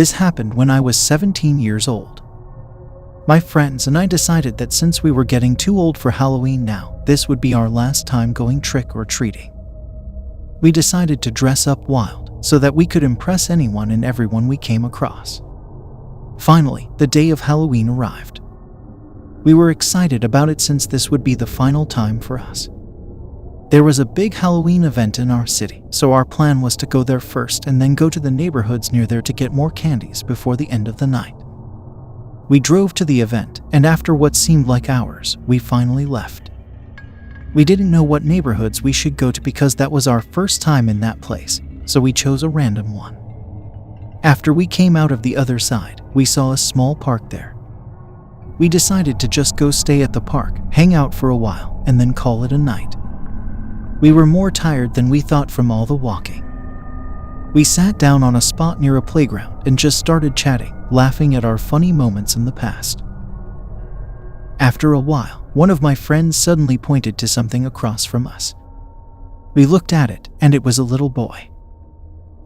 This happened when I was 17 years old. My friends and I decided that since we were getting too old for Halloween now, this would be our last time going trick-or-treating. We decided to dress up wild so that we could impress anyone and everyone we came across. Finally, the day of Halloween arrived. We were excited about it since this would be the final time for us. There was a big Halloween event in our city, so our plan was to go there first and then go to the neighborhoods near there to get more candies before the end of the night. We drove to the event, and after what seemed like hours, we finally left. We didn't know what neighborhoods we should go to because that was our first time in that place, so we chose a random one. After we came out of the other side, we saw a small park there. We decided to just go stay at the park, hang out for a while, and then call it a night. We were more tired than we thought from all the walking. We sat down on a spot near a playground and just started chatting, laughing at our funny moments in the past. After a while, one of my friends suddenly pointed to something across from us. We looked at it, and it was a little boy.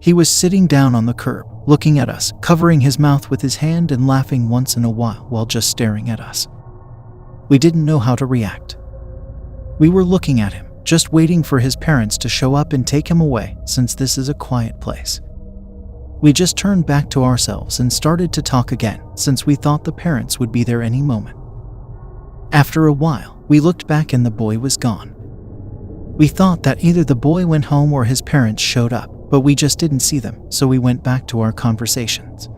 He was sitting down on the curb, looking at us, covering his mouth with his hand and laughing once in a while just staring at us. We didn't know how to react. We were looking at him, just waiting for his parents to show up and take him away, since this is a quiet place. We just turned back to ourselves and started to talk again, since we thought the parents would be there any moment. After a while, we looked back and the boy was gone. We thought that either the boy went home or his parents showed up, but we just didn't see them, so we went back to our conversations.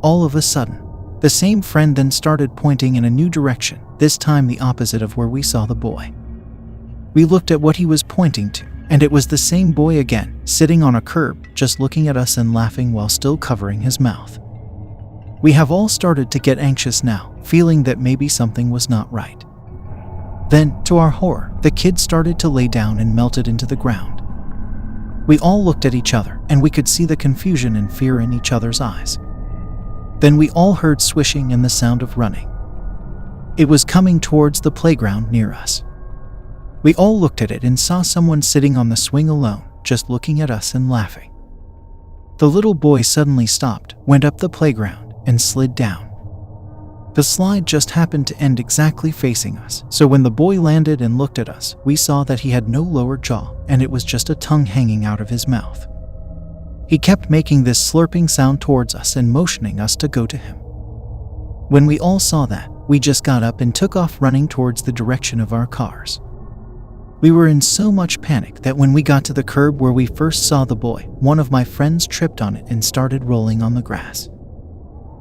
All of a sudden, the same friend then started pointing in a new direction, this time the opposite of where we saw the boy. We looked at what he was pointing to, and it was the same boy again, sitting on a curb, just looking at us and laughing while still covering his mouth. We have all started to get anxious now, feeling that maybe something was not right. Then, to our horror, the kid started to lay down and melted into the ground. We all looked at each other, and we could see the confusion and fear in each other's eyes. Then we all heard swishing and the sound of running. It was coming towards the playground near us. We all looked at it and saw someone sitting on the swing alone, just looking at us and laughing. The little boy suddenly stopped, went up the playground, and slid down. The slide just happened to end exactly facing us, so when the boy landed and looked at us, we saw that he had no lower jaw, and it was just a tongue hanging out of his mouth. He kept making this slurping sound towards us and motioning us to go to him. When we all saw that, we just got up and took off running towards the direction of our cars. We were in so much panic that when we got to the curb where we first saw the boy, one of my friends tripped on it and started rolling on the grass.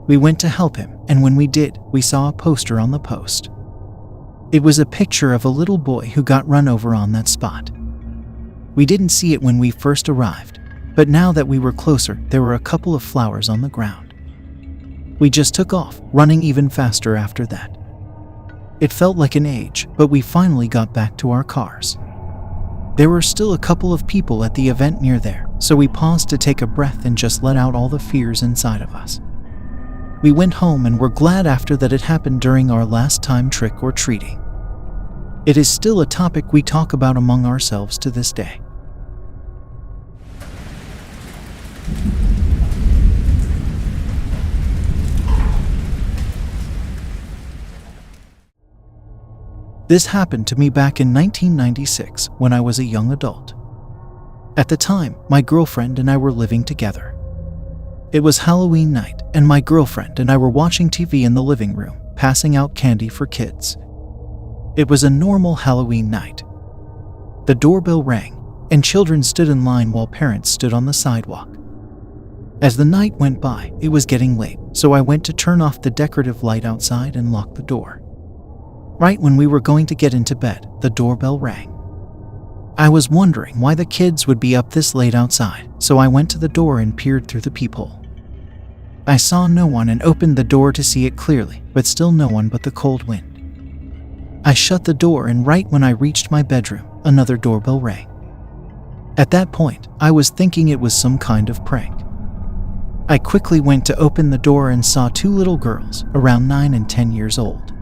We went to help him, and when we did, we saw a poster on the post. It was a picture of a little boy who got run over on that spot. We didn't see it when we first arrived, but now that we were closer, there were a couple of flowers on the ground. We just took off, running even faster after that. It felt like an age, but we finally got back to our cars. There were still a couple of people at the event near there, so we paused to take a breath and just let out all the fears inside of us. We went home and were glad after that it happened during our last time trick-or-treating. It is still a topic we talk about among ourselves to this day. This happened to me back in 1996 when I was a young adult. At the time, my girlfriend and I were living together. It was Halloween night, and my girlfriend and I were watching TV in the living room, passing out candy for kids. It was a normal Halloween night. The doorbell rang, and children stood in line while parents stood on the sidewalk. As the night went by, it was getting late, so I went to turn off the decorative light outside and lock the door. Right when we were going to get into bed, the doorbell rang. I was wondering why the kids would be up this late outside, so I went to the door and peered through the peephole. I saw no one and opened the door to see it clearly, but still no one but the cold wind. I shut the door, and right when I reached my bedroom, another doorbell rang. At that point, I was thinking it was some kind of prank. I quickly went to open the door and saw two little girls, around 9 and 10 years old.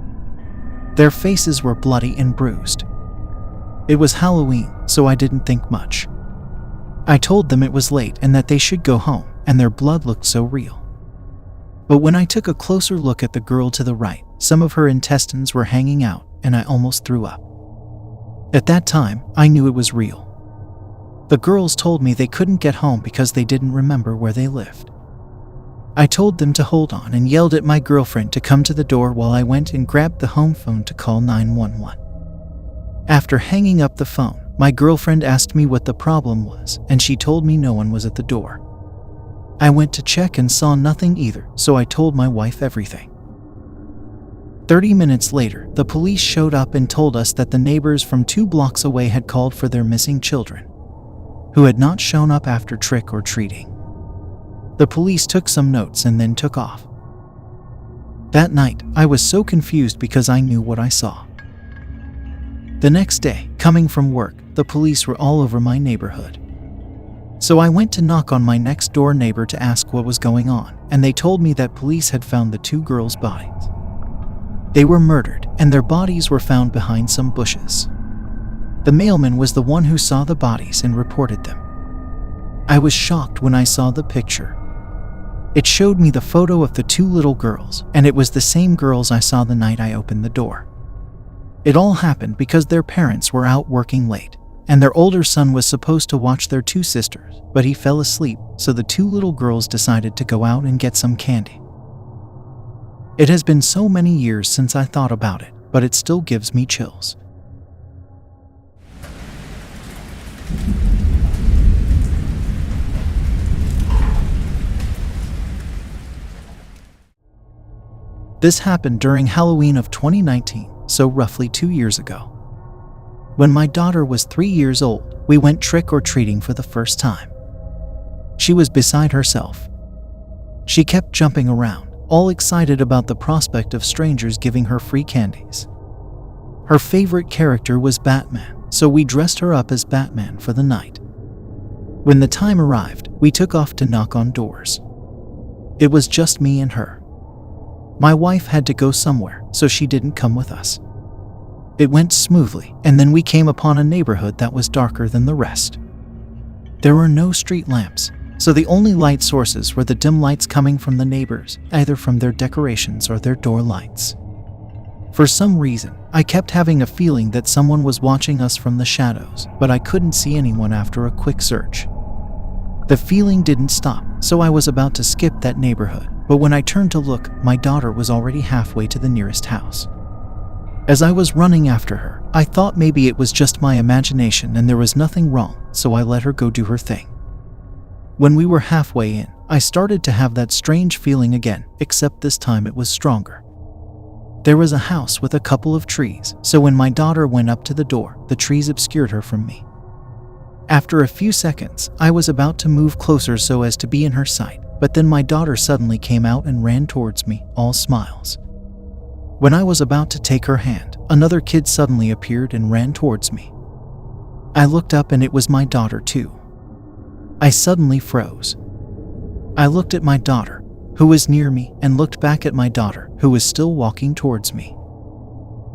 Their faces were bloody and bruised. It was Halloween, so I didn't think much. I told them it was late and that they should go home, and their blood looked so real. But when I took a closer look at the girl to the right, some of her intestines were hanging out, and I almost threw up. At that time, I knew it was real. The girls told me they couldn't get home because they didn't remember where they lived. I told them to hold on and yelled at my girlfriend to come to the door while I went and grabbed the home phone to call 911. After hanging up the phone, my girlfriend asked me what the problem was, and she told me no one was at the door. I went to check and saw nothing either, so I told my wife everything. 30 minutes later, the police showed up and told us that the neighbors from 2 blocks away had called for their missing children, who had not shown up after trick-or-treating. The police took some notes and then took off. That night, I was so confused because I knew what I saw. The next day, coming from work, the police were all over my neighborhood. So I went to knock on my next door neighbor to ask what was going on, and they told me that police had found the 2 girls' bodies. They were murdered, and their bodies were found behind some bushes. The mailman was the one who saw the bodies and reported them. I was shocked when I saw the picture. It showed me the photo of the 2 little girls, and it was the same girls I saw the night I opened the door. It all happened because their parents were out working late, and their older son was supposed to watch their 2 sisters, but he fell asleep, so the 2 little girls decided to go out and get some candy. It has been so many years since I thought about it, but it still gives me chills. This happened during Halloween of 2019, so roughly 2 years ago. When my daughter was 3 years old, we went trick-or-treating for the first time. She was beside herself. She kept jumping around, all excited about the prospect of strangers giving her free candies. Her favorite character was Batman, so we dressed her up as Batman for the night. When the time arrived, we took off to knock on doors. It was just me and her. My wife had to go somewhere, so she didn't come with us. It went smoothly, and then we came upon a neighborhood that was darker than the rest. There were no street lamps, so the only light sources were the dim lights coming from the neighbors, either from their decorations or their door lights. For some reason, I kept having a feeling that someone was watching us from the shadows, but I couldn't see anyone after a quick search. The feeling didn't stop, so I was about to skip that neighborhood, but when I turned to look, my daughter was already halfway to the nearest house. As I was running after her, I thought maybe it was just my imagination and there was nothing wrong, so I let her go do her thing. When we were halfway in, I started to have that strange feeling again, except this time it was stronger. There was a house with a couple of trees, so when my daughter went up to the door, the trees obscured her from me. After a few seconds, I was about to move closer so as to be in her sight, but then my daughter suddenly came out and ran towards me, all smiles. When I was about to take her hand, another kid suddenly appeared and ran towards me. I looked up and it was my daughter too. I suddenly froze. I looked at my daughter, who was near me, and looked back at my daughter, who was still walking towards me.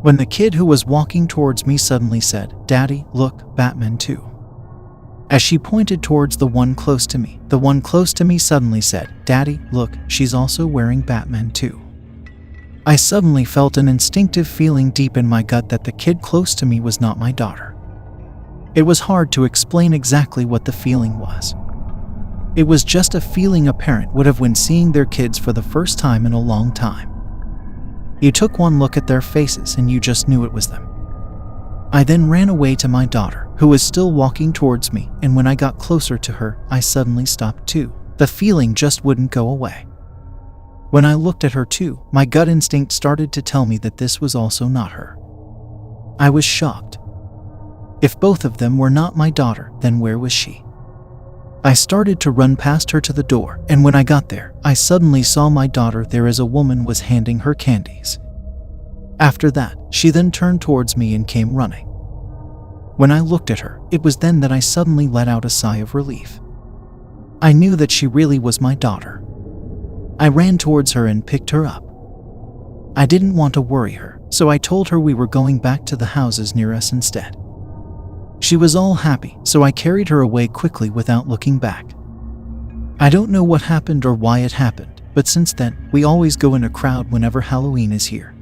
When the kid who was walking towards me suddenly said, "Daddy, look, Batman too." As she pointed towards the one close to me, the one close to me suddenly said, "Daddy, look, she's also wearing Batman too." I suddenly felt an instinctive feeling deep in my gut that the kid close to me was not my daughter. It was hard to explain exactly what the feeling was. It was just a feeling a parent would have when seeing their kids for the first time in a long time. You took one look at their faces and you just knew it was them. I then ran away to my daughter, who was still walking towards me, and when I got closer to her, I suddenly stopped too. The feeling just wouldn't go away. When I looked at her too, my gut instinct started to tell me that this was also not her. I was shocked. If both of them were not my daughter, then where was she? I started to run past her to the door, and when I got there, I suddenly saw my daughter there as a woman was handing her candies. After that, she then turned towards me and came running. When I looked at her, it was then that I suddenly let out a sigh of relief. I knew that she really was my daughter. I ran towards her and picked her up. I didn't want to worry her, so I told her we were going back to the houses near us instead. She was all happy, so I carried her away quickly without looking back. I don't know what happened or why it happened, but since then, we always go in a crowd whenever Halloween is here.